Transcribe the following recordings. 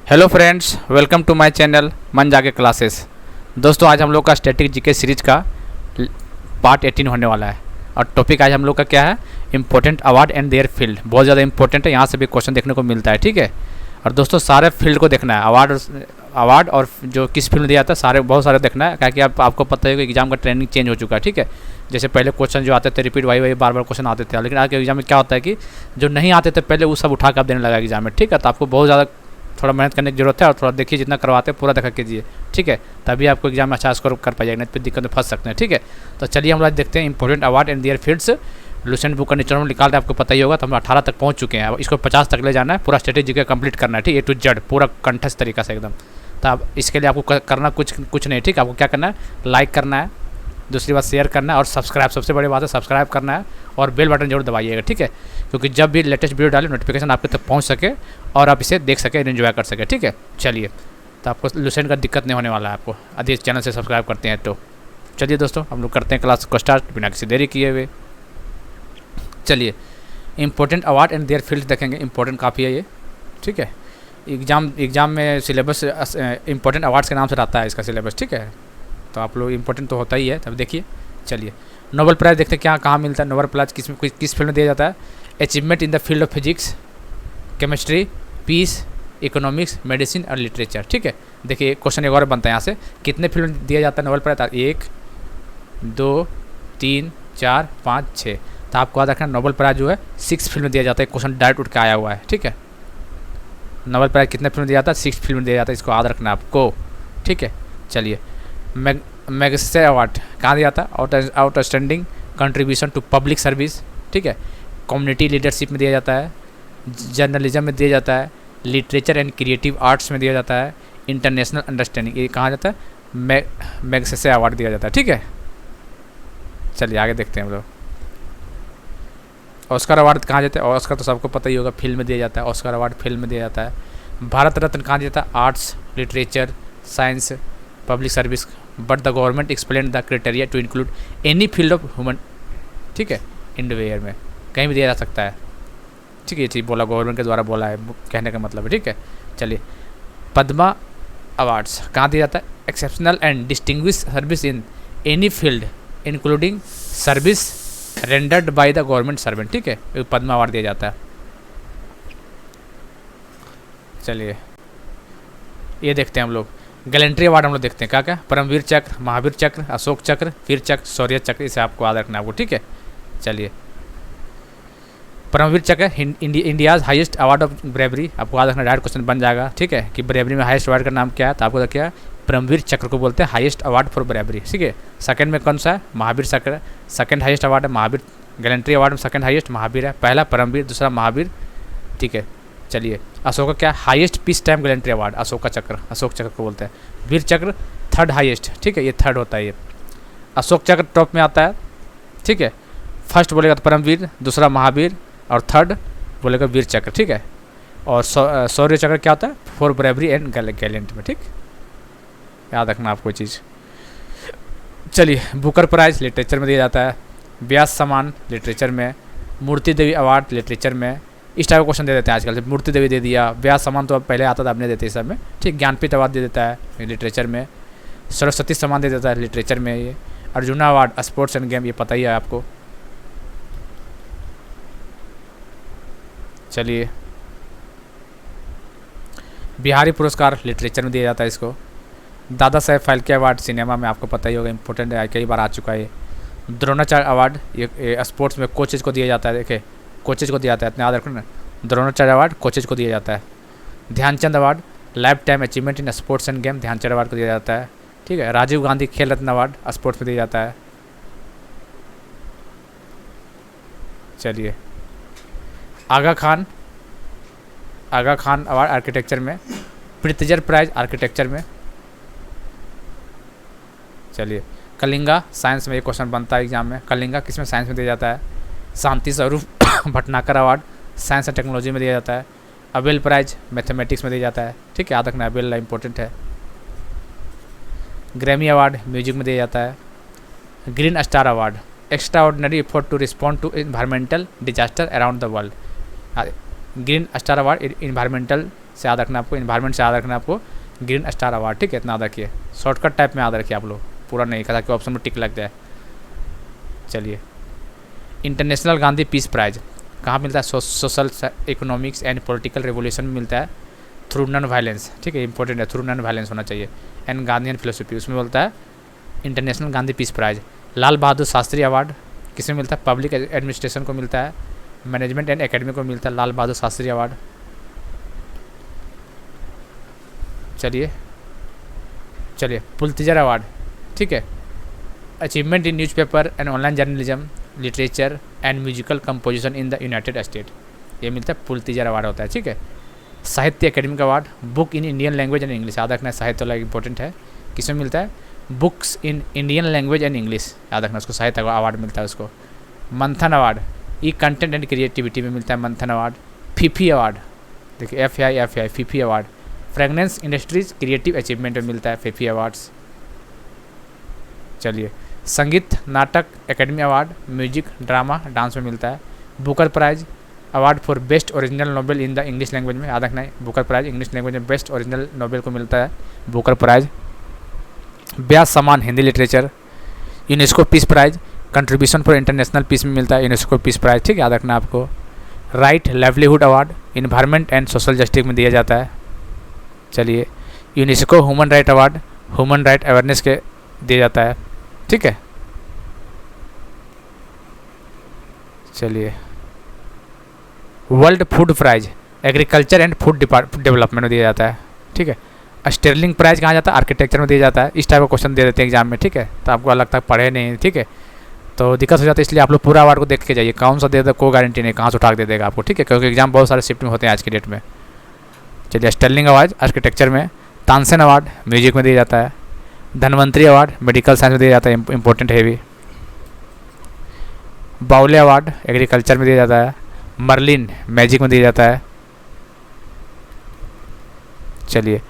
Hello friends, welcome to my channel मन जाके classes. दोस्तों, आज हम लोग का स्टैटिक जीके सीरीज का पार्ट 18 होने वाला है और टॉपिक आज हम लोग का क्या है, important award and their field. बहुत ज़्यादा इंपॉर्टेंट है, यहाँ से भी क्वेश्चन देखने को मिलता है। ठीक है, और दोस्तों सारे फील्ड को देखना है, अवार्ड और जो किस फील्ड में दिया जाता है सारे बहुत सारे देखना है, क्योंकि आपको पता है कि एग्जाम का ट्रेंडिंग चेंज हो चुका है। ठीक है, जैसे पहले क्वेश्चन जो आते थे रिपीट वही बार बार क्वेश्चन आते थे, लेकिन आज के एग्जाम में क्या होता है कि जो नहीं आते थे पहले वो सब उठा कर देने लगा एग्जाम में। ठीक है, तो आपको बहुत ज़्यादा थोड़ा मेहनत करने की जरूरत है और थोड़ा देखिए, जितना करवाते हैं पूरा देखा कीजिए। ठीक है, तभी आपको एग्जाम में अच्छा स्कोर कर पाइएगा, नहीं तो दिक्कत में फंस सकते हैं। ठीक है, तो चलिए हम लोग देखते हैं important award and there fields. Lucent book का नीचे में निकाल रहे, आपको पता ही होगा। तो हम 18 तक पहुंच चुके हैं, अब इसको 50 तक ले जाना है, पूरा स्ट्रेटेजी का कंप्लीट करना है। ठीक है, ए टू जेड पूरा कंठस्थ तरीका से एकदम। तो अब इसके लिए आपको करना कुछ नहीं। ठीक है, आपको क्या करना है, लाइक करना है, दूसरी बात शेयर करना है और सब्सक्राइब, सबसे बड़ी बात है सब्सक्राइब करना है और बेल बटन जरूर दबाइएगा। ठीक है, क्योंकि जब भी लेटेस्ट वीडियो डालें नोटिफिकेशन आपके तक पहुंच सके और आप इसे देख सके, एंजॉय कर सके। ठीक है, चलिए, तो आपको लुसेंट का दिक्कत नहीं होने वाला है आपको, यदि इस चैनल से सब्सक्राइब करते हैं तो। चलिए दोस्तों, हम लोग करते हैं क्लास को स्टार्ट बिना किसी देरी किए हुए। चलिए, important award and their field देखेंगे, इंपॉर्टेंट काफ़ी है ये। ठीक है, एग्जाम में सिलेबस इंपॉर्टेंट अवार्ड्स के नाम से रहता है इसका सिलेबस। ठीक है, तो आप लोग इंपॉर्टेंट तो होता ही है। तब देखिए, चलिए नोबेल प्राइज़ देखते हैं क्या कहाँ मिलता है। नोबेल प्राइज़ किस फील्ड में दिया जाता है, achievement in the field of physics, chemistry, peace, economics, medicine और लिटरेचर। ठीक है, देखिए क्वेश्चन एक और बनता है यहाँ से, कितने फील्ड में दिया जाता है नोबेल प्राइज़, 1 2 3 4 5 6। तो आपको याद रखना नोबेल प्राइज़ जो है 6 फील्ड में दिया जाता है। क्वेश्चन डायरेक्ट उठ के आया हुआ है। ठीक है, नोबेल प्राइज़ कितने फील्ड में दिया जाता है, 6 फील्ड में दिया जाता है, इसको याद रखना आपको। ठीक है, चलिए, मैगसेसे अवार्ड कहाँ दिया जाता है, outstanding contribution to public service. ठीक है, कम्युनिटी लीडरशिप में दिया जाता है, जर्नलिज्म में दिया जाता है, लिटरेचर एंड क्रिएटिव आर्ट्स में दिया जाता है, इंटरनेशनल अंडरस्टैंडिंग ये कहाँ जाता है, मैगसेसे अवार्ड दिया जाता है। ठीक है, चलिए आगे देखते हैं हम लोग। ऑस्कर अवार्ड कहाँ जाता है, ऑस्कर तो सबको पता ही होगा, फिल्म में दिया जाता है। ऑस्कर अवार्ड फिल्म में दिया जाता है। भारत रत्न कहाँ जाता है, arts, literature, science, public service, but the government explain the criteria to include any field of human. ठीक है, इंडवेयर में कहीं भी दिया जा सकता है। ठीक है, ये चीज़ बोला गवर्नमेंट के द्वारा बोला है, कहने का मतलब है। ठीक है, चलिए, पद्मा अवार्ड्स कहाँ दिया जाता है, exceptional and distinguish service in any field including service rendered by the government servant. ठीक है, पद्मा अवार्ड दिया जाता है। चलिए, ये देखते हैं हम लोग, गैलेंट्री अवार्ड हम लोग देखते हैं क्या क्या, परमवीर चक्र, महावीर चक्र, अशोक चक्र, वीर चक्र, शौर्य चक्र, इसे आपको याद रखना है आपको। ठीक है, चलिए, परमवीर चक्र India's highest award of bravery, आपको याद रखना, डायरेक्ट क्वेश्चन बन जाएगा। ठीक है, कि ब्रेवरी में हाईएस्ट अवार्ड का नाम क्या है, तो आपको क्या, परमवीर चक्र को बोलते हैं हाईएस्ट अवार्ड फॉर ब्रेवरी। ठीक है, सेकंड में कौन सा है, महावीर चक्र, सेकंड हाईएस्ट अवार्ड है महावीर। गैलेंट्री अवार्ड में सेकंड हाईएस्ट महावीर है, पहला परमवीर, दूसरा महावीर। ठीक है, चलिए, अशोक क्या, highest peace time gallantry award, Ashok चक्र को बोलते हैं। वीर चक्र थर्ड हाईएस्ट। ठीक है, ये थर्ड होता है ये, अशोक चक्र टॉप में आता है। ठीक है, फर्स्ट बोलेगा तो परमवीर, दूसरा महावीर और थर्ड बोलेगा वीर चक्र। ठीक है, और शौर्य चक्र क्या होता है, फॉर ब्रेवरी एंड गैलेंट में। ठीक, याद रखना आपको चीज़। चलिए, बुकर प्राइज लिटरेचर में दिया जाता है, व्यास सम्मान लिटरेचर में, मूर्ति देवी अवार्ड लिटरेचर में। इस टाइप का क्वेश्चन दे देते हैं आजकल से, मूर्ति देवी दे दिया, व्यास सम्मान तो अब पहले आता था, अब नहीं देते इस सब में। ठीक, ज्ञानपीठ अवार्ड दे देता है लिटरेचर में, सरस्वती सम्मान दे देता है लिटरेचर में, ये arjuna award sports and game, ये पता ही है आपको। चलिए, बिहारी पुरस्कार लिटरेचर में दिया जाता है इसको। दादा साहेब फाल्के अवार्ड सिनेमा में, आपको पता ही होगा, इंपॉर्टेंट है, कई बार आ चुका है। द्रोणाचार्य अवार्ड ये स्पोर्ट्स में कोचेज को दिया जाता है। देखिए, कोचेज को दिया जाता है, इतना याद रखना ना, द्रोणाचार्य अवार्ड कोचेज को दिया जाता है। Dhyanchand award lifetime achievement in sports and game, Dhyanchand award को दिया जाता है। ठीक है, राजीव गांधी खेल रत्न अवार्ड स्पोर्ट्स में दिया जाता है। चलिए, आगा खान अवार्ड आर्किटेक्चर में, प्रित्जर प्राइज आर्किटेक्चर में। चलिए, कलिंगा साइंस में ये क्वेश्चन बनता है एग्जाम में, कलिंगा किस में, साइंस में दिया जाता है। Shanti Swarup Bhatnagar award science and technology में दिया जाता है। अबेल प्राइज मैथमेटिक्स में दिया जाता है। ठीक है, याद रखना, अबेल इंपॉर्टेंट है। ग्रैमी अवार्ड म्यूजिक में दिया जाता है। Green Star award extraordinary effort to respond to environmental disaster around the world. Green Star award environmental से याद रखना आपको, इन्वायरमेंट से याद रखना आपको ग्रीन स्टार अवार्ड, ठीक है, इतना याद रखिए, शॉर्टकट टाइप में याद रखिए आप लोग, पूरा नहीं कहा कि ऑप्शन में टिक लग जाए। चलिए, इंटरनेशनल गांधी पीस प्राइज़ कहाँ मिलता है? Social economics and political revolution में मिलता है थ्रू नॉन वायलेंस, ठीक है, इंपॉर्टेंट है, थ्रू नॉन वायलेंस होना चाहिए, एंड गांधीयन फिलोसफी, उसमें बोलता है international Gandhi peace prize. Lal Bahadur Shastri award किसमें मिलता है? पब्लिक एडमिनिस्ट्रेशन को मिलता है, मैनेजमेंट एंड एकेडमी को मिलता है लाल बहादुर शास्त्री अवार्ड। चलिए पुलतिजर अवार्ड, ठीक है, achievement in newspaper and online journalism, literature and musical composition in the United state, ये मिलता है पुलतिजर अवार्ड होता है, ठीक है। साहित्य academy award, book in Indian language and English, याद रखना है, साहित्य वाला इंपॉर्टेंट है, किसमें मिलता है? Books in Indian language and English, याद रखना उसको, साहित्य अवार्ड मिलता है उसको। Manthan award, E content and creativity में मिलता है मंथन अवार्ड। फीफी अवार्ड, देखिए FAI FiFi award, fragrance industries creative achievement में मिलता है फीफी अवार्ड्स। चलिए, Sangeet Natak academy award, music drama dance में मिलता है। Booker prize award for best original novel in the English language में, याद रखना है, बुकर प्राइज इंग्लिश लैंग्वेज में बेस्ट ओरिजिनल नोवेल को मिलता है Booker prize. Vyas Samman Hindi literature. UNESCO peace prize contribution for international peace में मिलता है यूनेस्को पीस प्राइज, ठीक है, याद रखना आपको। Right Livelihood award environment and social justice में दिया जाता है। चलिए, UNESCO human right award human right awareness के दिया जाता है, ठीक है। चलिए, world food prize agriculture and food development में दिया जाता है, ठीक है। स्टर्लिंग प्राइज कहाँ जाता है? आर्किटेक्चर में दिया जाता है। इस टाइप का क्वेश्चन दे देते हैं एग्जाम में, ठीक है, तो आपको लगता है पढ़े नहीं, ठीक है, तो दिक्कत हो जाता है, इसलिए आप लोग पूरा अवार्ड को देख के जाइए, कौन सा दे दे कोई गारंटी नहीं, कहाँ से उठा के दे देगा आपको, ठीक है, क्योंकि एग्जाम बहुत सारे शिफ्ट में होते हैं आज की डेट में। चलिए, स्टर्लिंग अवार्ड आर्किटेक्चर में, तानसेन अवार्ड म्यूजिक में दिया जाता है, धनवंतरी अवार्ड मेडिकल साइंस में दिया जाता है, इंपॉर्टेंट है भी। बाउले अवार्ड एग्रीकल्चर में दिया जाता है, मर्लिन मैजिक में दिया जाता है। चलिए,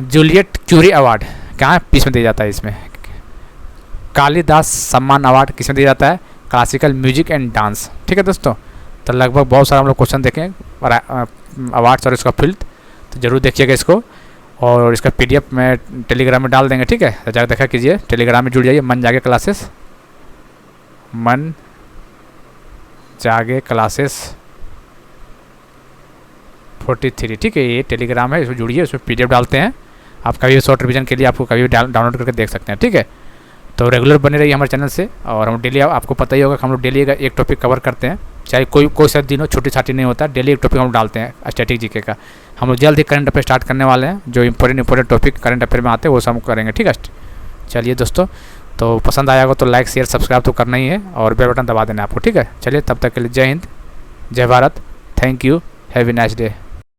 जूलियट क्यूरी अवार्ड कहाँ पीस में दिया जाता है? इसमें कालिदास सम्मान अवार्ड किस में दिया जाता है? क्लासिकल म्यूजिक एंड डांस, ठीक है दोस्तों। तो लगभग बहुत सारा हम लोग क्वेश्चन देखें अवार्ड्स और इसका फील्ड, तो जरूर देखिएगा इसको, और इसका PDF में टेलीग्राम में डाल देंगे, ठीक है, तो जाकर देखा कीजिए, टेलीग्राम में जुड़ जाइए, मन जागे क्लासेस 43, ठीक है, ये टेलीग्राम है, इसमें जुड़िए, इसमें PDF डालते हैं, आप कभी भी शॉर्ट रिवीजन के लिए आपको कभी भी डाउनलोड करके देख सकते हैं, ठीक है। तो रेगुलर बने रहिए हमारे चैनल से, और हम डेली, आपको पता ही होगा हम लोग डेली एक टॉपिक कवर करते हैं, चाहे कोई सा दिन हो, छोटी छाटी नहीं होता, डेली एक टॉपिक हम डालते हैं स्टैटिक जीके का। हम लोग जल्द ही करंट अफेयर स्टार्ट करने वाले हैं, जो इंपॉर्टेंट टॉपिक करंट अफेयर में आते हैं वो सब हम करेंगे, ठीक है। चलिए दोस्तों, तो पसंद आया होगा तो लाइक शेयर सब्सक्राइब तो करना ही है, और बेल बटन दबा देना आपको, ठीक है। चलिए, तब तक के लिए जय हिंद, जय Bharat, thank you, have a nice day.